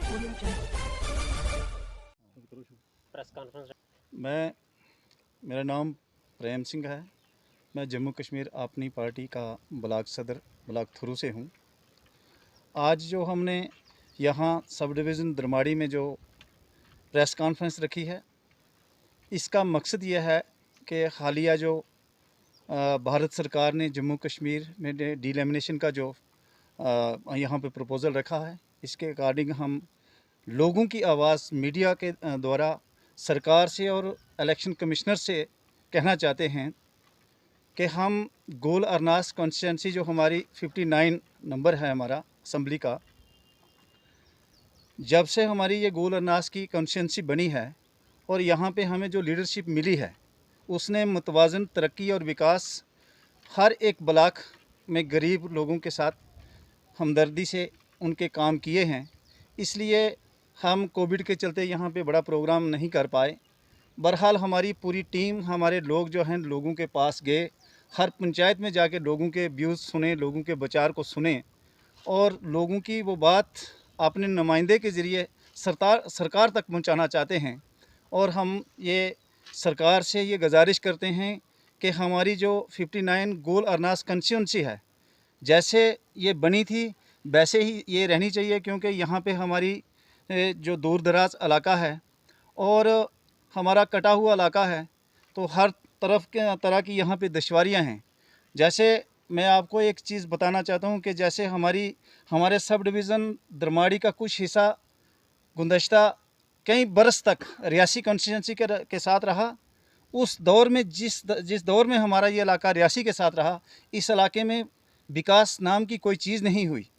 Press conference. मेरा नाम प्रेम सिंह है। मैं जम्मू कश्मीर अपनी पार्टी का ब्लॉक सदर ब्लॉक थुरू से हूँ। आज जो हमने यहाँ सब डिवीज़न दरमाड़ी में जो प्रेस कॉन्फ्रेंस रखी है, इसका मकसद यह है कि हालिया जो भारत सरकार ने जम्मू कश्मीर में डीलिमिनेशन का जो यहाँ पे प्रपोज़ल रखा है, इसके अकॉर्डिंग हम लोगों की आवाज़ मीडिया के द्वारा सरकार से और इलेक्शन कमिश्नर से कहना चाहते हैं कि हम गोल अरनास कॉन्स्टिट्यूंसी जो हमारी 59 नंबर है हमारा असम्बली का, जब से हमारी ये गोल अरनास की कॉन्स्टिट्यूंसी बनी है और यहाँ पे हमें जो लीडरशिप मिली है, उसने मुतवाज़न तरक्की और विकास हर एक ब्लॉक में गरीब लोगों के साथ हमदर्दी से उनके काम किए हैं। इसलिए हम कोविड के चलते यहाँ पे बड़ा प्रोग्राम नहीं कर पाए। बहरहाल हमारी पूरी टीम, हमारे लोग जो हैं लोगों के पास गए, हर पंचायत में जाके लोगों के व्यूज़ सुने, लोगों के विचार को सुने और लोगों की वो बात अपने नुमाइंदे के ज़रिए सरकार तक पहुंचाना चाहते हैं। और हम ये सरकार से ये गुजारिश करते हैं कि हमारी जो 59 गोल अरनास कंस्टिट्यूंसी है, जैसे ये बनी थी वैसे ही ये रहनी चाहिए, क्योंकि यहाँ पे हमारी जो दूर दराज इलाका है और हमारा कटा हुआ इलाका है, तो हर तरह की यहाँ पे दुश्वारियाँ हैं। जैसे मैं आपको एक चीज़ बताना चाहता हूँ कि जैसे हमारे सब डिवीज़न दरमाड़ी का कुछ हिस्सा गुज़श्ता कई बरस तक रियासी कॉन्स्टिट्यूंसी के साथ रहा। उस दौर में जिस दौर में हमारा ये इलाका रियासी के साथ रहा, इस इलाके में विकास नाम की कोई चीज़ नहीं हुई,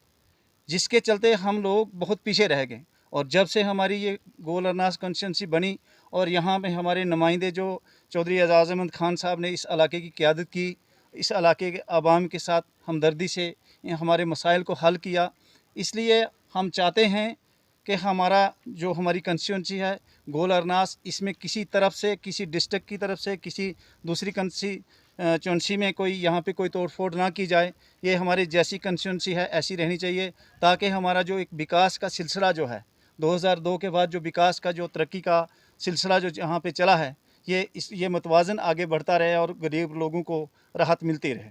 जिसके चलते हम लोग बहुत पीछे रह गए। और जब से हमारी ये गोल अरनास कॉन्स्टिट्यूंसी बनी और यहाँ पे हमारे नुमाइंदे जो चौधरी एजाज़ अहमद खान साहब ने इस इलाके की क़यादत की, इस इलाके के आवाम के साथ हमदर्दी से हमारे मसाइल को हल किया, इसलिए हम चाहते हैं कि हमारी कंस्टिट्यूंसी है गोल अरनास, इसमें किसी तरफ से, किसी डिस्ट्रिक्ट की तरफ से, किसी दूसरी कंस्टिट्यूंसी में यहाँ पे कोई तोड़ फोड़ ना की जाए। ये हमारी जैसी कंस्टिट्यूंसी है ऐसी रहनी चाहिए, ताकि हमारा जो एक विकास का सिलसिला जो है 2002 के बाद जो विकास का जो तरक्की का सिलसिला जो यहाँ पे चला है, ये मुतवाज़न आगे बढ़ता रहे और गरीब लोगों को राहत मिलती रहे।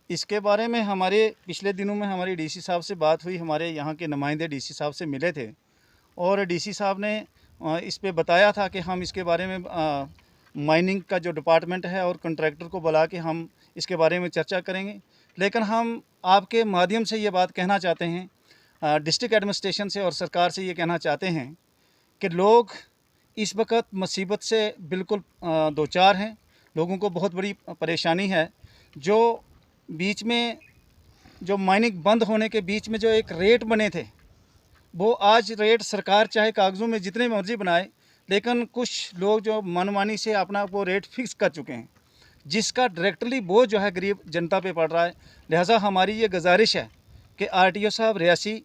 इसके बारे में हमारे पिछले दिनों में हमारी डीसी साहब से बात हुई, हमारे यहाँ के नुमाइंदे डीसी साहब से मिले थे और डीसी साहब ने इस पे बताया था कि हम इसके बारे में माइनिंग का जो डिपार्टमेंट है और कॉन्ट्रैक्टर को बुला के हम इसके बारे में चर्चा करेंगे। लेकिन हम आपके माध्यम से ये बात कहना चाहते हैं, डिस्ट्रिक्ट एडमिनिस्ट्रेशन से और सरकार से ये कहना चाहते हैं कि लोग इस वक्त मुसीबत से बिल्कुल दो चार हैं। लोगों को बहुत बड़ी परेशानी है। जो बीच में जो माइनिंग बंद होने के बीच में जो एक रेट बने थे, वो आज रेट सरकार चाहे कागज़ों में जितने मर्जी बनाए, लेकिन कुछ लोग जो मनमानी से अपना वो रेट फिक्स कर चुके हैं, जिसका डायरेक्टली बोझ जो है गरीब जनता पे पड़ रहा है। लिहाजा हमारी ये गुजारिश है कि आरटीओ साहब रियासी,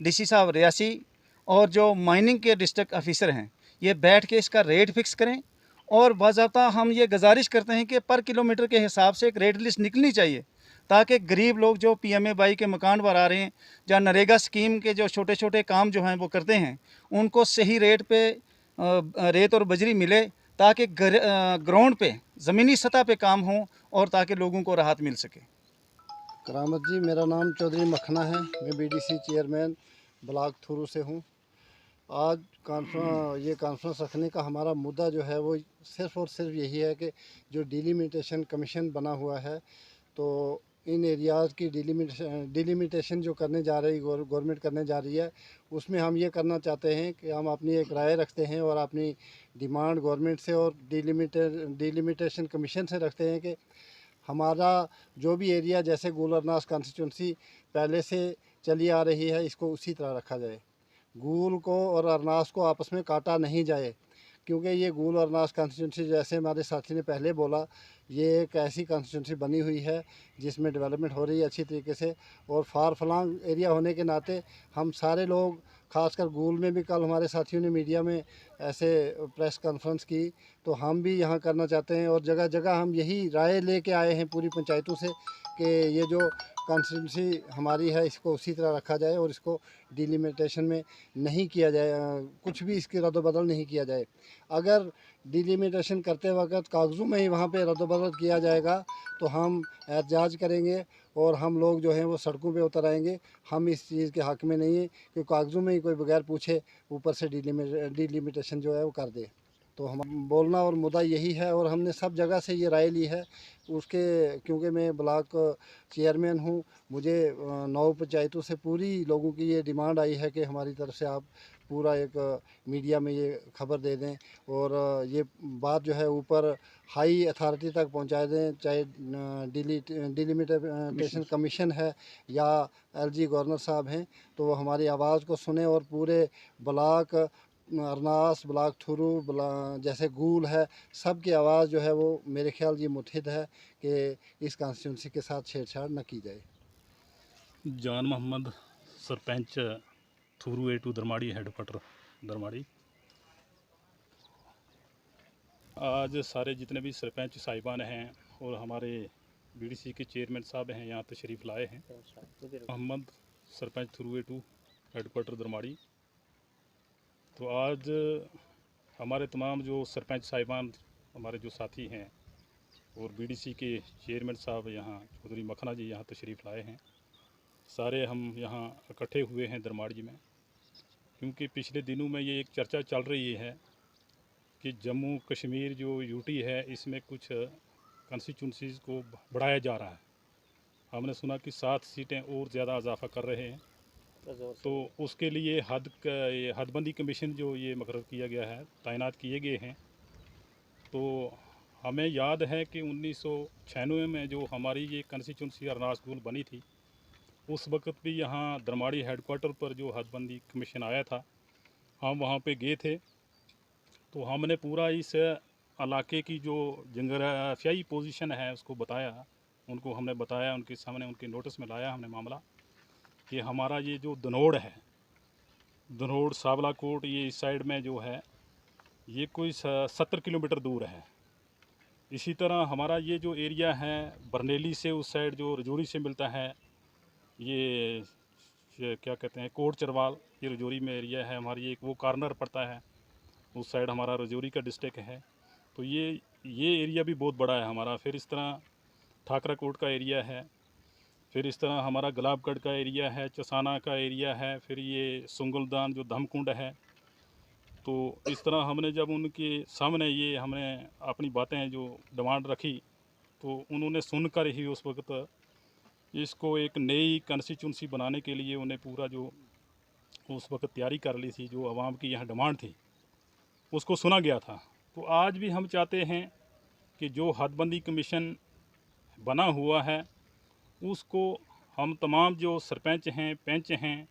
डीसी साहब रियासी और जो माइनिंग के डिस्ट्रिक्ट ऑफिसर हैं, ये बैठ के इसका रेट फिक्स करें। और बाज़ाब्ता हम ये गुजारिश करते हैं कि पर किलोमीटर के हिसाब से एक रेट लिस्ट निकलनी चाहिए, ताकि गरीब लोग जो PMAY के मकान पर आ रहे हैं या नरेगा स्कीम के जो छोटे छोटे काम जो हैं वो करते हैं, उनको सही रेट पे रेत और बजरी मिले, ताकि ग्राउंड पे ज़मीनी सतह पे काम हो और ताकि लोगों को राहत मिल सके। करामत जी, मेरा नाम चौधरी मखना है। मैं BDC चेयरमैन ब्लॉक थुरू से हूँ। आज ये कॉन्फ्रेंस रखने का हमारा मुद्दा जो है वो सिर्फ़ और सिर्फ यही है कि जो डिलिमिटेशन कमीशन बना हुआ है, तो इन एरियाज़ की डिलिमिटेशन जो करने जा रही गवर्नमेंट करने जा रही है, उसमें हम ये करना चाहते हैं कि हम अपनी एक राय रखते हैं और अपनी डिमांड गवर्नमेंट से और डिलिमिटेशन कमीशन से रखते हैं कि हमारा जो भी एरिया, जैसे गोल अरनास कॉन्स्टिट्यूंसी पहले से चली आ रही है, इसको उसी तरह रखा जाए। गूल को और अरनास को आपस में काटा नहीं जाए, क्योंकि ये गूल और अरनास कॉन्स्टिट्यूंसी, जैसे हमारे साथी ने पहले बोला, ये एक ऐसी कॉन्स्टिट्यूंसी बनी हुई है जिसमें डेवलपमेंट हो रही है अच्छी तरीके से। और फार फलांग एरिया होने के नाते हम सारे लोग, खासकर गूल में भी कल हमारे साथियों ने मीडिया में ऐसे प्रेस कॉन्फ्रेंस की, तो हम भी यहाँ करना चाहते हैं। और जगह जगह हम यही राय लेके आए हैं पूरी पंचायतों से कि ये जो कॉन्स्टिट्यूंसी हमारी है इसको उसी तरह रखा जाए और इसको डिलिमिटेशन में नहीं किया जाए, कुछ भी इसकी रद्द-बदल नहीं किया जाए। अगर डिलिमिटेशन करते वक्त कागज़ों में ही वहाँ पे रद्द-बदल किया जाएगा तो हम एहतजाज करेंगे और हम लोग जो हैं वो सड़कों पे उतर आएंगे। हम इस चीज़ के हक़ में नहीं है कि कागज़ों में ही कोई बगैर पूछे ऊपर से डिलिमिटेशन जो है वो कर दे। तो हम बोलना और मुद्दा यही है और हमने सब जगह से ये राय ली है उसके, क्योंकि मैं ब्लॉक चेयरमैन हूँ। मुझे 9 पंचायतों से पूरी लोगों की ये डिमांड आई है कि हमारी तरफ से आप पूरा एक मीडिया में ये खबर दे दें और ये बात जो है ऊपर हाई अथॉरिटी तक पहुंचा दें, चाहे डिलिमिटेशन कमीशन है या एलजी गवर्नर साहब हैं, तो वो हमारी आवाज़ को सुने और पूरे ब्लॉक अरनास, ब्लॉक थुरू, जैसे गूल है, सब की आवाज़ जो है वो मेरे ख्याल ये मुतहिद है कि इस कॉन्स्टिट्यूंसी के साथ छेड़छाड़ न की जाए। जान Mohammad, sarpanch through A2 Darmari, headquarter Darmari. आज सारे जितने भी सरपंच साहिबान हैं और हमारे BDC के चेयरमैन साहब हैं यहाँ तशरीफ़ लाए हैं। Mohammad, sarpanch through A2 headquarter दरमाड़ी। तो आज हमारे तमाम जो सरपंच साहिबान, हमारे जो साथी हैं और BDC के चेयरमैन साहब यहाँ चौधरी मखना जी यहाँ तशरीफ़ लाए हैं। सारे हम यहाँ इकट्ठे हुए हैं दरमाड़ी में, क्योंकि पिछले दिनों में ये एक चर्चा चल रही है कि जम्मू कश्मीर जो यूटी है इसमें कुछ कॉन्स्टिट्यूंसीज़ को बढ़ाया जा रहा है। हमने सुना कि 7 सीटें और ज़्यादा इजाफा कर रहे हैं, तो उसके लिए हदबंदी कमीशन जो ये मुकर्रर किया गया है, तैनात किए गए हैं। तो हमें याद है कि 1996 में जो हमारी ये कॉन्स्टिट्यूंसी अरनास गूल बनी थी, उस वक्त भी यहाँ दरमाड़ी हेडक्वार्टर पर जो हदबंदी कमीशन आया था, हम वहाँ पे गए थे। तो हमने पूरा इस इलाके की जो जगराफियाई पोजीशन है उसको बताया, उनको हमने बताया, उनके सामने उनके नोटिस में लाया हमने मामला कि हमारा ये जो धनोड़ है, धनोड़ सावलाकोट, ये इस साइड में जो है ये कोई 70 किलोमीटर दूर है। इसी तरह हमारा ये जो एरिया है बरनेली से उस साइड जो रजौरी से मिलता है, ये क्या कहते हैं कोट चरवाल, ये रजौरी में एरिया है हमारी, एक वो कॉर्नर पड़ता है उस साइड, हमारा रजौरी का डिस्ट्रिक्ट है। तो ये एरिया भी बहुत बड़ा है हमारा। फिर इस तरह ठाकरा कोट का एरिया है, फिर इस तरह हमारा गुलाबगढ़ का एरिया है, चसाना का एरिया है, फिर ये सुंगलदान जो धमकुंड है। तो इस तरह हमने जब उनके सामने ये हमने अपनी बातें जो डिमांड रखी, तो उन्होंने सुनकर ही उस वक्त इसको एक नई कॉन्स्टिट्यूंसी बनाने के लिए उन्हें पूरा जो उस वक्त तैयारी कर ली थी, जो आवाम की यहाँ डिमांड थी उसको सुना गया था। तो आज भी हम चाहते हैं कि जो हदबंदी कमीशन बना हुआ है उसको हम तमाम जो सरपंच हैं, पंच हैं,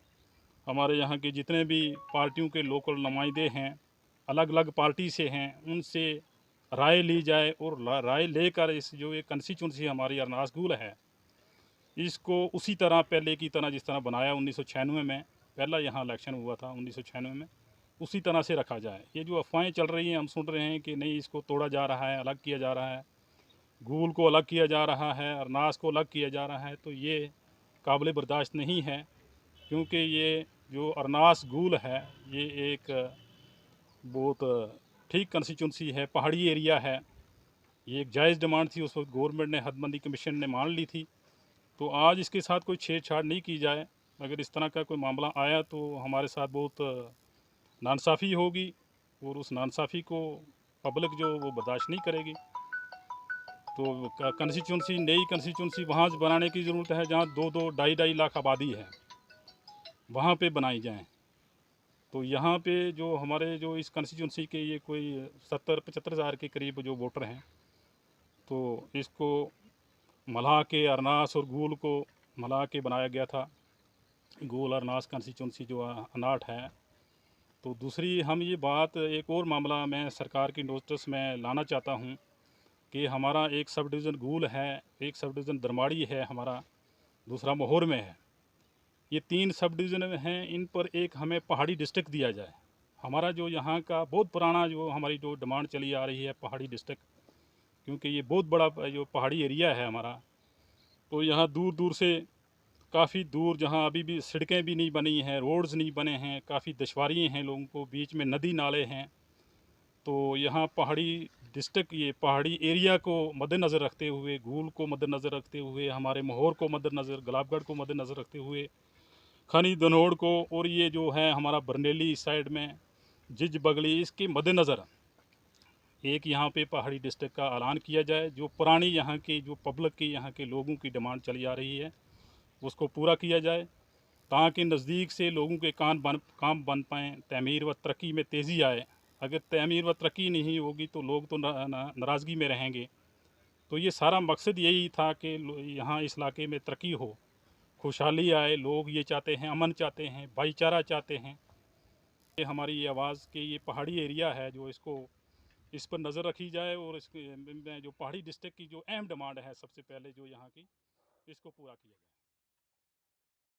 हमारे यहाँ के जितने भी पार्टियों के लोकल नुमाइंदे हैं, अलग अलग पार्टी से हैं, उनसे राय ली जाए और राय लेकर इस जो ये कॉन्स्टिट्यूंसी हमारी अरनास गूल है इसको उसी तरह पहले की तरह जिस तरह बनाया 1996 में, पहला यहाँ इलेक्शन हुआ था 1996 में, उसी तरह से रखा जाए। ये जो अफवाहें चल रही हैं, हम सुन रहे हैं कि नहीं इसको तोड़ा जा रहा है, अलग किया जा रहा है, गूल को अलग किया जा रहा है, अरनास को अलग किया जा रहा है, तो ये काबिल बर्दाश्त नहीं है। क्योंकि ये जो अरनास गूल है ये एक बहुत ठीक कंस्टिट्यूंसी है, पहाड़ी एरिया है। ये एक जायज़ डिमांड थी, उस वक्त गवर्नमेंट ने, हदबंदी कमीशन ने मान ली थी। तो आज इसके साथ कोई छेड़छाड़ नहीं की जाए। अगर इस तरह का कोई मामला आया तो हमारे साथ बहुत नाइंसाफ़ी होगी और उस नाइंसाफ़ी को पब्लिक जो वो बर्दाश्त नहीं करेगी। तो कंस्टिट्यूंसी, नई कंस्टिट्यूंसी वहाँ बनाने की ज़रूरत है जहाँ 2-2, 2.5-2.5 लाख आबादी है, वहाँ पे बनाई जाएँ। तो यहाँ पे जो हमारे जो इस कंस्टिट्यूंसी के ये कोई 70-75 हज़ार के करीब जो वोटर हैं, तो इसको मिला के अरनास और गूल को मिला के बनाया गया था, गूल अरनास कंस्टिट्यूंसी जो 59 है। तो दूसरी हम ये बात, एक और मामला मैं सरकार की नोटिस में लाना चाहता हूँ कि हमारा एक सब डिवीज़न गूल है, एक सब डिवीज़न दरमाड़ी है हमारा, दूसरा मोहर में है। ये 3 सब डिवीज़न हैं, इन पर एक हमें पहाड़ी डिस्ट्रिक्ट दिया जाए। हमारा जो यहाँ का बहुत पुराना जो हमारी जो डिमांड चली आ रही है पहाड़ी डिस्ट्रिक्ट, क्योंकि ये बहुत बड़ा जो पहाड़ी एरिया है हमारा, तो यहाँ दूर दूर से काफ़ी दूर जहाँ अभी भी सड़कें भी नहीं बनी हैं, रोड्स नहीं बने हैं, काफ़ी दुश्वारियाँ हैं लोगों को, बीच में नदी नाले हैं। तो यहाँ पहाड़ी डिस्ट्रिक्ट, ये पहाड़ी एरिया को मद्देनज़र रखते हुए, घूल को मद्देनज़र रखते हुए, हमारे महोर को मद्देनज़र, गुलाबगढ़ को मद्देनज़र रखते हुए, खनी धनोड़ को, और ये जो है हमारा बरनेली साइड में जिज बगली, इसके मद्देनज़र एक यहाँ पे पहाड़ी डिस्ट्रिक्ट का ऐलान किया जाए। जो पुरानी यहाँ की जो पब्लिक की यहाँ के लोगों की डिमांड चली आ रही है उसको पूरा किया जाए, ताकि नज़दीक से लोगों के काम बन पाएँ, तमीर व तरक्की में तेज़ी आए। अगर तमीर व तरक्की नहीं होगी तो लोग तो नाराज़गी में रहेंगे। तो ये सारा मकसद यही था कि यहाँ इस इलाके में तरक्की हो, खुशहाली आए। लोग ये चाहते हैं, अमन चाहते हैं, भाईचारा चाहते हैं। ये हमारी ये आवाज़ कि ये पहाड़ी एरिया है जो इस पर नज़र रखी जाए, और इसके जो पहाड़ी डिस्ट्रिक्ट की जो अहम डिमांड है सबसे पहले जो यहाँ की, इसको पूरा किया जाए।